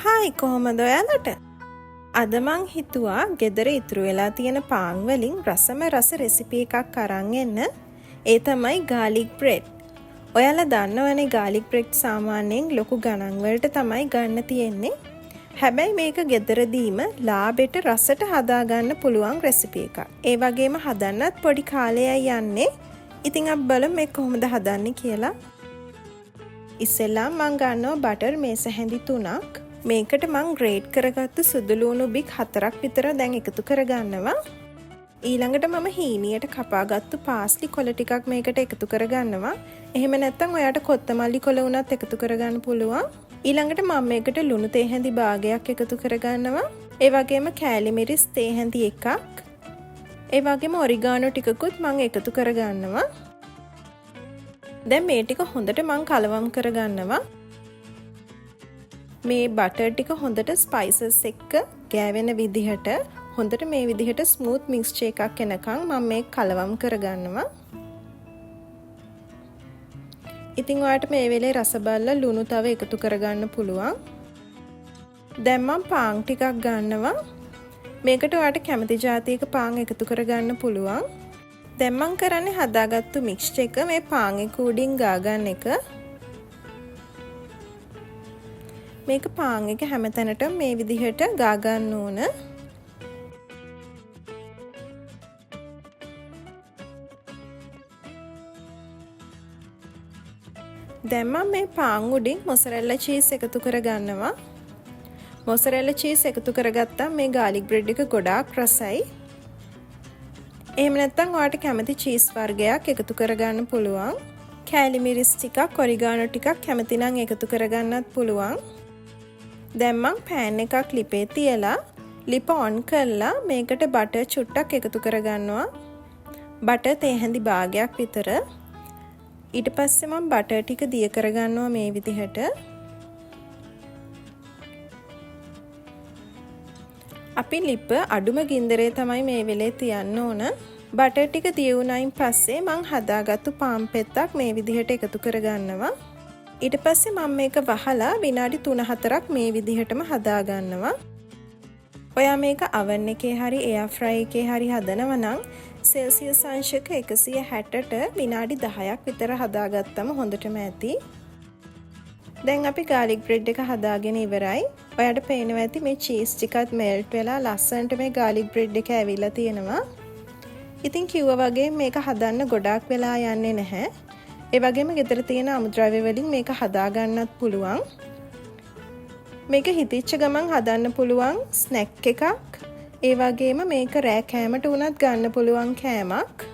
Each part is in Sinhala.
හායි කොහොමද ඔයාලට? අද මං හිතුවා ගෙදර ඉතුරු වෙලා තියෙන පාන් වලින් රසම රස රෙසිපි එකක් අරන් එන්න. ඒ තමයි garlic bread. ඔයාලා දන්නවනේ garlic bread සාමාන්‍යයෙන් ලොකු ගණන් වලට තමයි ගන්න තියෙන්නේ. හැබැයි මේක ගෙදරදීම ලාබෙට රසට හදාගන්න පුළුවන් රෙසිපි එකක්. ඒ වගේම හදන්නත් පොඩි කාලයයි යන්නේ. ඉතින් අපි බලමු මේක කොහොමද හදන්නේ කියලා. ඉස්සෙල්ලා මං ගන්නවා බටර් මේස හැඳි 3ක්. මේකට මං ග්‍රේට් කරගත්තු සුදු ලුණු බික් 4ක් විතර දැන් එකතු කරගන්නවා. ඊළඟට මම හීනියට කපාගත්තු පාස්ලි කොළ ටිකක් මේකට එකතු කරගන්නවා. එහෙම නැත්නම් ඔයාට කොත්තමල්ලි කොළ උනත් එකතු කරගන්න පුළුවන්. ඊළඟට මම මේකට ලුණු තේ හැඳි භාගයක් එකතු කරගන්නවා. ඒ වගේම කෑලි මිරිස් තේ හැඳි එකක්. ඒ වගේම ඔරිගානෝ ටිකකුත් මං එකතු කරගන්නවා. දැන් මේ ටික හොඳට මං කලවම් කරගන්නවා. මේ බටර් ටික හොඳට ස්පයිසස් එක්ක ගෑවෙන විදිහට හොඳට මේ විදිහට ස්මූත් මික්ස්චර් එකක් එනකන් මම මේක කලවම් කරගන්නවා. ඉතින් ඔයාලට මේ වෙලේ රස බලලා ලුණු තව එකතු කරගන්න පුළුවන්. දැන් මම පාන් ටිකක් ගන්නවා. මේකට ඔයාලට කැමති જાතියක පාන් එකතු කරගන්න පුළුවන්. දැන් මම කරන්නේ හදාගත්තු මික්ස්චර් එක මේ පාන් එක උඩින් ගා ගන්න එක. මේක පාන් එක හැමතැනටම මේ විදිහට ගා ගන්න ඕන. දැන් මම මේ පාන් උඩින් මොසරෙල්ලා චීස් එකතු කරගන්නවා. මොසරෙල්ලා චීස් එකතු කරගත්තාම මේ garlic bread එක ගොඩාක් රසයි. එහෙම නැත්නම් ඔයාලට කැමති චීස් වර්ගයක් එකතු කරගන්න පුළුවන්. කෑලි මිරිස් ටිකක්, ඔරිගානෝ ටිකක් කැමති නම් එකතු කරගන්නත් පුළුවන්. දැන් මං පෑන් එකක් ලිපේ තියලා ලිප ඔන් කරලා මේකට බටර් චුට්ටක් එකතු කරගන්නවා. බටර් තේ හැඳි භාගයක් විතර. ඊට පස්සේ මම බටර් ටික දිය කරගන්නවා මේ විදිහට. අපි ලිප අඩුම ගින්දරේ තමයි මේ වෙලේ තියන්න ඕන. බටර් ටික දිය වුණායින් පස්සේ මං හදාගත්තු පාන් පෙත්තක් මේ විදිහට එකතු කරගන්නවා. ඊට පස්සේ මම මේක වහලා විනාඩි 3-4ක් මේ විදිහටම හදාගන්නවා. ඔයා මේක oven එකේ හරි air fry එකේ හරි හදනවා නම් සෙල්සියස් අංශක 160ට විනාඩි 10ක් විතර හදාගත්තම හොඳටම ඇති. දැන් අපි garlic bread එක හදාගෙන ඉවරයි. ඔයාට පේනවා ඇති මේ cheese ටිකත් melt වෙලා ලස්සනට මේ garlic bread එක ඇවිල්ලා තියෙනවා. ඉතින් කිව්වා වගේ මේක හදන්න ගොඩාක් වෙලා යන්නේ නැහැ. ඒ වගේම ගෙදර තියෙන අමුද්‍රව්‍ය වලින් මේක හදා ගන්නත් පුළුවන්. මේක හිතිච්ච ගමන් හදන්න පුළුවන් ස්නැක් එකක්. ඒ වගේම මේක රෑ කෑමට උනත් ගන්න පුළුවන් කෑමක්.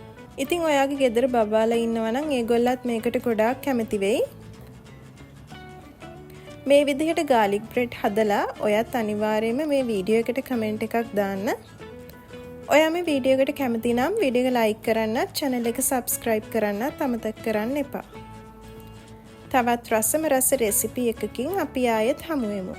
ඉතින් ඔයාගේ ගෙදර බබාලා ඉන්නවා නම් ඒගොල්ලත් මේකට ගොඩාක් කැමති වෙයි. මේ විදිහට garlic bread හදලා ඔයත් අනිවාර්යයෙන්ම මේ වීඩියෝ එකට කමෙන්ට් එකක් දාන්න. ඔයා මේ වීඩියෝ එකට කැමති නම් වීඩියෝ එක ලයික් කරන්නත් channel එක subscribe කරන්නත් අමතක කරන්න එපා. තවත් රසම රස රෙසිපි එකකින් අපි ආයෙත් හමු වෙමු.